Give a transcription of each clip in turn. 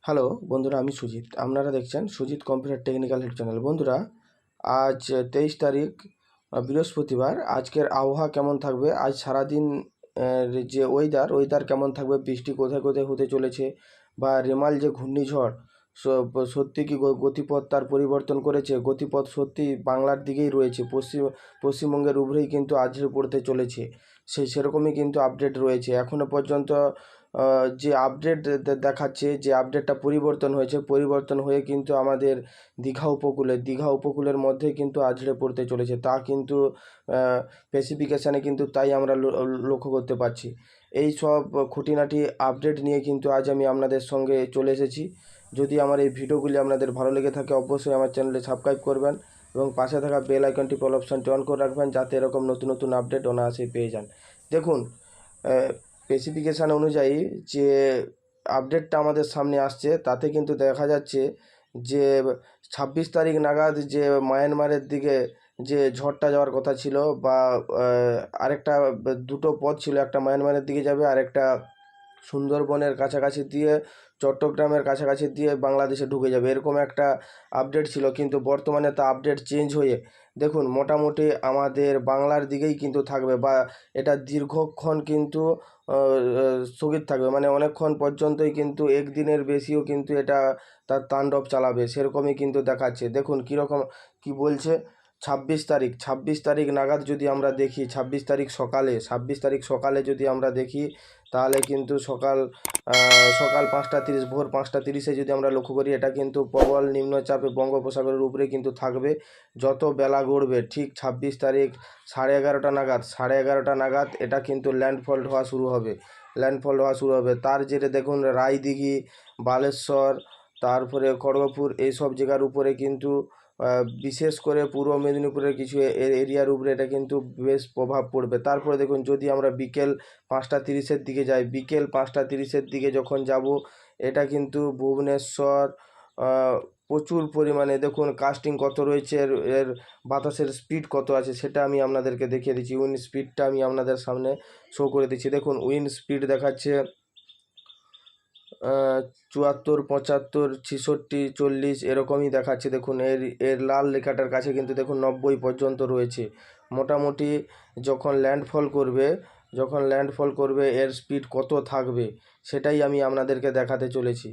Hello বন্ধুরা, আমি সুজিত। আপনারা দেখছেন Sujit computer technical help channel. বন্ধুরা, আজ 23 তারিখ, বৃহস্পতিবার। আজকের আবহাওয়া কেমন থাকবে, আজ সারাদিন যে ওয়েদার কেমন থাকবে, বৃষ্টি কোথায় কোথায় হতে চলেছে, বা রেমাল যে ঘূর্ণিঝড় সত্যি কি গতিপথ তার পরিবর্তন করেছে? গতিপথ সত্যি বাংলার দিকেই রয়েছে, পশ্চিমবঙ্গের উপরেই কিন্তু আছড়ে পড়তে চলেছে। সেরকমই কিন্তু আপডেট রয়েছে এখনও পর্যন্ত। যে আপডেট দেখাচ্ছে, যে আপডেটটা পরিবর্তন হয়ে কিন্তু আমাদের দীঘা উপকূলের মধ্যে কিন্তু আছড়ে পড়তে চলেছে, তা কিন্তু স্পেসিফিকেশানে কিন্তু তাই আমরা লক্ষ্য করতে পারছি। এই সব খুঁটিনাটি আপডেট নিয়ে কিন্তু আজ আমি আপনাদের সঙ্গে চলে এসেছি। যদি আমার এই ভিডিওগুলি আপনাদের ভালো লেগে থাকে, অবশ্যই আমার চ্যানেলে সাবস্ক্রাইব করবেন এবং পাশে থাকা বেল আইকনটি অল অপশানটি অন করে রাখবেন, যাতে এরকম নতুন নতুন আপডেট অনায়াসে পেয়ে যান। দেখুন, স্পেসিফিকেশান অনুযায়ী যে আপডেটটা আমাদের সামনে আসছে, তাতে কিন্তু দেখা যাচ্ছে যে 26 তারিখ নাগাদ যে মায়ানমারের দিকে যে ঝড়টা যাওয়ার কথা ছিল, বা আরেকটা দুটো পথ ছিল, একটা মায়ানমারের দিকে যাবে, আরেকটা সুন্দরবনের কাছাকাছি দিয়ে, চট্টগ্রামের কাছাকাছি দিয়ে বাংলাদেশে ঢুকে যাবে, এরকম একটা আপডেট ছিল। কিন্তু বর্তমানে তা আপডেট চেঞ্জ হয়ে দেখুন মোটামুটি আমাদের বাংলার দিকেই কিন্তু থাকবে, বা এটা দীর্ঘক্ষণ কিন্তু স্থগিত থাকবে, মানে অনেকক্ষণ পর্যন্তই, কিন্তু একদিনের বেশিও কিন্তু এটা তার তাণ্ডব চালাবে, সেরকমই কিন্তু দেখাচ্ছে। দেখুন কীরকম কি বলছে। 26 তারিখ নাগাদ যদি আমরা দেখি, 26 তারিখ সকালে যদি আমরা দেখি, তাহলে কিন্তু সকাল 5টা 30, ভোর 5টা 30-এ যদি আমরা লক্ষ্য করি, এটা কিন্তু প্রবল নিম্নচাপে বঙ্গোপসাগরের উপরে কিন্তু থাকবে। যত বেলা গড়বে, ঠিক 26 তারিখ 11:30 নাগাদ এটা কিন্তু ল্যান্ডফল হওয়া শুরু হবে। তার জেরে দেখুন রায়দিঘি, বালেশ্বর, তারপরে খড়গপুর, এইসব জায়গার উপরে কিন্তু বিশেষ করে পূর্ব মেদিনীপুরের কিছু এরিয়ার উপরে এটা কিন্তু বেশ প্রভাব পড়বে। তারপরে দেখুন, যদি আমরা বিকেল 5টা 30-এর দিকে যাই, বিকেল 5টা 30-এর দিকে যখন যাব, এটা কিন্তু ভুবনেশ্বর, প্রচুর পরিমাণে দেখুন কাস্টিং কত রয়েছে, এর বাতাসের স্পিড কত আছে, সেটা আমি আপনাদেরকে দেখিয়ে দিচ্ছি। উইন্ড স্পিডটা আমি আপনাদের সামনে শো করে দিচ্ছি। দেখুন উইন্ড স্পিড দেখাচ্ছে 74, 75, 66, 40 এরকমই দেখাচ্ছে। দেখুন এর লাল রেখাটার কাছে কিন্তু দেখুন 90 পর্যন্ত রয়েছে। মোটামুটি যখন ল্যান্ডফল করবে এর স্পিড কত থাকবে, সেটাই আমি আপনাদেরকে দেখাতে চলেছি।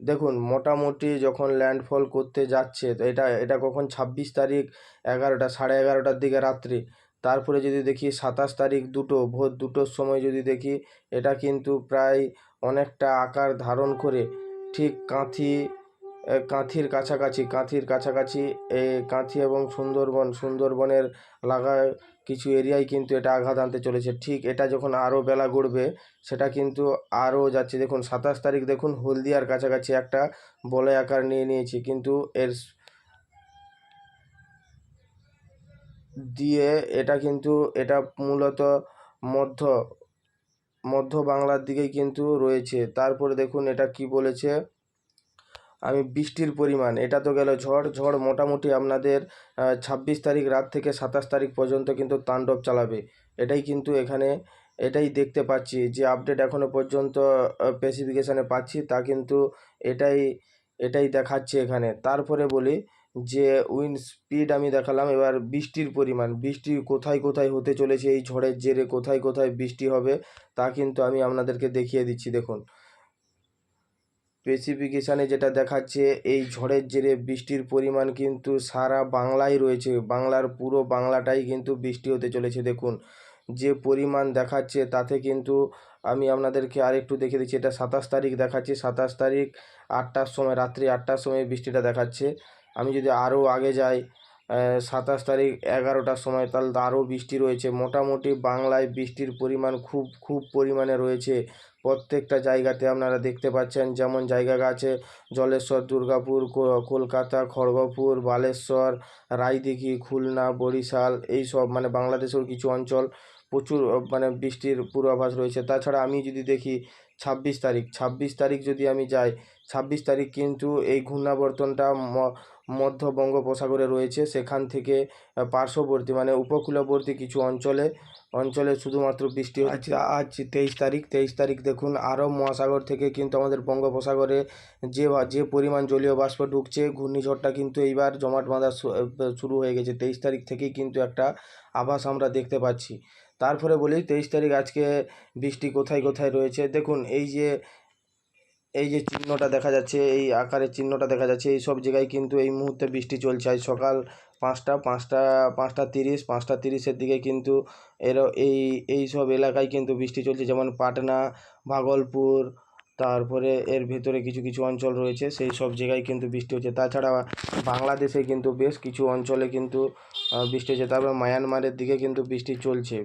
দেখুন মোটামুটি যখন ল্যান্ডফল করতে যাচ্ছে, তো এটা কখন, 26 তারিখ 11টার দিকে রাত্রি। তারপরে যদি দেখি 27 তারিখ ভোর 2টোর সময় যদি দেখি, এটা কিন্তু প্রায় অনেকটা আকার ধারণ করে ঠিক কাঁথির কাছাকাছি কাঁথি এবং সুন্দরবনের লাগায় কিছু এরিয়ায় কিন্তু এটা আঘাত আনতে চলেছে। ঠিক এটা যখন আরও বেলা গড়বে, সেটা কিন্তু আরও যাচ্ছে। দেখুন 27 তারিখ দেখুন হলদিয়ার কাছাকাছি একটা বলয় আকার নিয়ে নিয়েছে, কিন্তু এটা মূলত মধ্য মধ্য বাংলার দিকেই কিন্তু রয়েছে। তারপরে দেখুন এটা কি বলেছে, আমি বৃষ্টির পরিমাণ, এটা তো গেল ঝড় মোটামুটি আপনাদের 26 তারিখ রাত থেকে 27 তারিখ পর্যন্ত কিন্তু তাণ্ডব চালাবে। এটাই দেখতে পাচ্ছি, যে আপডেট এখনও পর্যন্ত স্পেসিফিকেশানে পাচ্ছি, তা কিন্তু এটাই এটাই দেখাচ্ছে এখানে। তারপরে বলি যে উইন্ড স্পিড আমি দেখালাম, এবার বৃষ্টির পরিমাণ, বৃষ্টি কোথায় কোথায় হতে চলেছে, এই ঝড়ের জেরে কোথায় কোথায় বৃষ্টি হবে, তা কিন্তু আমি আপনাদেরকে দেখিয়ে দিচ্ছি। দেখুন স্পেসিফিকেশানে যেটা দেখাচ্ছে, এই ঝড়ের জেরে বৃষ্টির পরিমাণ কিন্তু সারা বাংলায় রয়েছে, বাংলার পুরো বাংলাটাই কিন্তু বৃষ্টি হতে চলেছে। দেখুন যে পরিমাণ দেখাচ্ছে, তাতে কিন্তু আমি আপনাদেরকে আরেকটু দেখে দিচ্ছি। এটা 27 তারিখ দেখাচ্ছে, 27 তারিখ রাত্রি 8টার সময় বৃষ্টিটা দেখাচ্ছে। আমি যদি আরও আগে যাই, 27 তারিখ 11টার সময়, তাহলে তো আরও বৃষ্টি রয়েছে। মোটামুটি বাংলায় বৃষ্টির পরিমাণ খুব খুব পরিমাণে রয়েছে। প্রত্যেকটা জায়গাতে আপনারা দেখতে পাচ্ছেন, যেমন জায়গা আছে জলেশ্বর, দুর্গাপুর, কলকাতা, খড়গপুর, বালেশ্বর, রায়দিঘি, খুলনা, বরিশাল, এই সব মানে বাংলাদেশের কিছু অঞ্চল প্রচুর মানে বৃষ্টির পূর্বাভাস রয়েছে। তাছাড়া আমি যদি দেখি 26 তারিখ যদি আমি যাই, 26 তারিখ কিন্তু এই ঘূর্ণাবর্তনটা মধ্য বঙ্গোপসাগরে রয়েছে। সেখান থেকে পার্শ্ববর্তী মানে উপকূলবর্তী কিছু অঞ্চলে অঞ্চলে শুধুমাত্র বৃষ্টি হচ্ছে। আজ 23 তারিখ দেখুন আরব মহাসাগর থেকে কিন্তু আমাদের বঙ্গোপসাগরে যে পরিমাণ জলীয় বাষ্প ঢুকছে, ঘূর্ণিঝড়টা কিন্তু এইবার জমাট বাঁধা শুরু হয়ে গেছে। 23 তারিখ থেকেই কিন্তু একটা আভাস আমরা দেখতে পাচ্ছি। তারপরে বলি 23 তারিখ আজকে বৃষ্টি কোথায় কোথায় রয়েছে। দেখুন এই যে চিহ্নটা দেখা যাচ্ছে, এই আকারের চিহ্নটা দেখা যাচ্ছে, এই সব জায়গায় কিন্তু এই মুহূর্তে বৃষ্টি চলছে। আজ সকাল 5টা 30-এর দিকে কিন্তু এই সব এলাকায় কিন্তু বৃষ্টি চলছে, যেমন পাটনা, ভাগলপুর, তারপরে এর ভেতরে কিছু কিছু অঞ্চল রয়েছে, সেই সব জায়গায় কিন্তু বৃষ্টি হচ্ছে। তাছাড়া বাংলাদেশে কিন্তু বেশ কিছু অঞ্চলে কিন্তু বৃষ্টি হচ্ছে। তারপর মায়ানমারের দিকে কিন্তু বৃষ্টি চলছে,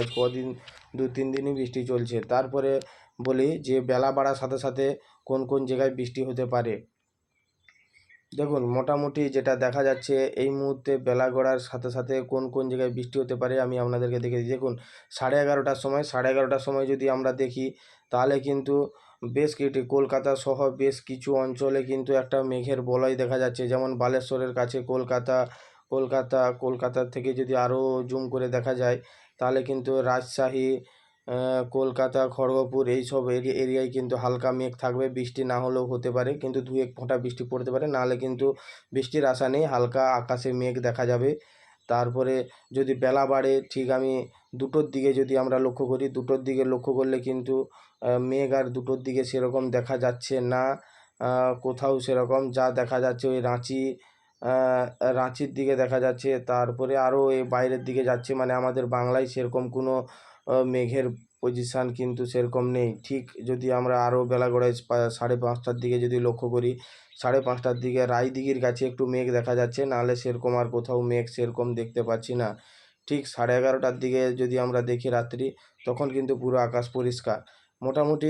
আজ কদিন 2-3 দিনই বৃষ্টি চলছে। তারপরে বলি যে বেলা বাড়ার সাথে সাথে কোন কোন জায়গায় বৃষ্টি হতে পারে। দেখুন মোটামুটি যেটা দেখা যাচ্ছে এই মুহূর্তে বেলা গড়ার সাথে সাথে কোন কোন জায়গায় বৃষ্টি হতে পারে আমি আপনাদেরকে দেখে দিই। দেখুন 11:30টার সময় যদি আমরা দেখি, তাহলে কিন্তু কলকাতা সহ বেশ কিছু অঞ্চলে কিন্তু একটা মেঘের বলয় দেখা যাচ্ছে, যেমন বালেশ্বরের কাছে কলকাতা থেকে যদি আরও জুম করে দেখা যায়, তাহলে কিন্তু রাজশাহী, কলকাতা, খড়গপুর এইসব এরিয়ায় কিন্তু হালকা মেঘ থাকবে। বৃষ্টি না হলেও হতে পারে, কিন্তু 2-1 ফোঁটা বৃষ্টি পড়তে পারে, নাহলে কিন্তু বৃষ্টির আশা নেই, হালকা আকাশে মেঘ দেখা যাবে। তারপরে যদি বেলা বাড়ে, ঠিক আমি 2টোর দিকে যদি আমরা লক্ষ্য করি, 2টোর দিকে লক্ষ্য করলে কিন্তু মেঘ আর 2টোর দিকে সেরকম দেখা যাচ্ছে না। কোথাও সেরকম যা দেখা যাচ্ছে ওই রাঁচির দিকে দেখা যাচ্ছে, তারপরে আরও এই বাইরের দিকে যাচ্ছে, মানে আমাদের বাংলায় সেরকম কোনো মেঘের পজিশান কিন্তু সেরকম নেই। ঠিক যদি আমরা আরও বেলা গড়ায় 5:30টার দিকে যদি লক্ষ্য করি, 5:30টার দিকে রায়দিঘির কাছে একটু মেঘ দেখা যাচ্ছে, নাহলে সেরকম আর কোথাও মেঘ সেরকম দেখতে পাচ্ছি না। ঠিক 11:30টার দিকে যদি আমরা দেখি রাত্রি, তখন কিন্তু পুরো আকাশ পরিষ্কার। মোটামুটি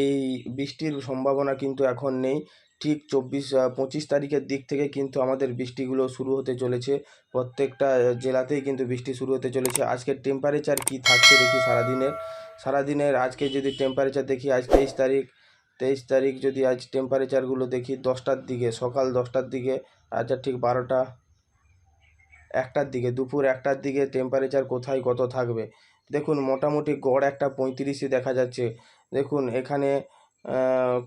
এই বৃষ্টির সম্ভাবনা কিন্তু এখন নেই। ঠিক 25 তারিখের দিক থেকে কিন্তু আমাদের বৃষ্টিগুলো শুরু হতে চলেছে। প্রত্যেকটা জেলাতেই কিন্তু বৃষ্টি শুরু হতে চলেছে। আজকের টেম্পারেচার কি থাকছে দেখি সারাদিনের আজকে যদি টেম্পারেচার দেখি, আজ 23 তারিখ যদি আজ টেম্পারেচারগুলো দেখি 10টার দিকে, সকাল 10টার দিকে, আচ্ছা ঠিক 1টার দিকে, দুপুর 1টার দিকে টেম্পারেচার কোথায় কত থাকবে। দেখুন মোটামুটি গড় একটা 35ই দেখা যাচ্ছে। দেখুন এখানে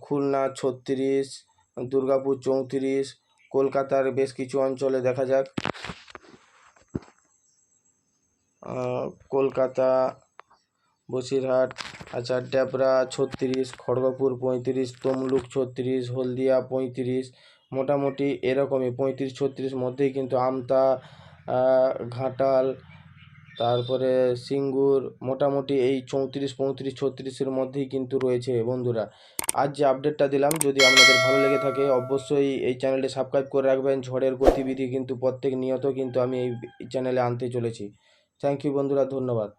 খুলনা 36, দুর্গাপুর 34, কলকাতার বেশ কিছু অঞ্চলে দেখা যাক, কলকাতা, বসিরহাট, আচ্ছা ডেবরা 36, খড়গপুর 35, তমলুক 36, হলদিয়া 35, মোটামুটি এরকমই 35-36 মধ্যেই কিন্তু আমতা, ঘাটাল, তারপরে সিঙ্গুর, মোটামুটি এই 34-35-36-এর মধ্যেই কিন্তু রয়েছে। বন্ধুরা, আজ যে আপডেটটা দিলাম, যদি আপনাদের ভালো লেগে থাকে অবশ্যই এই চ্যানেলটি সাবস্ক্রাইব করে রাখবেন। ঝড়ের গতিবিধি কিন্তু প্রত্যেক নিয়ত কিন্তু আমি এই চ্যানেলে আনতে চলেছি। থ্যাংক ইউ বন্ধুরা, ধন্যবাদ।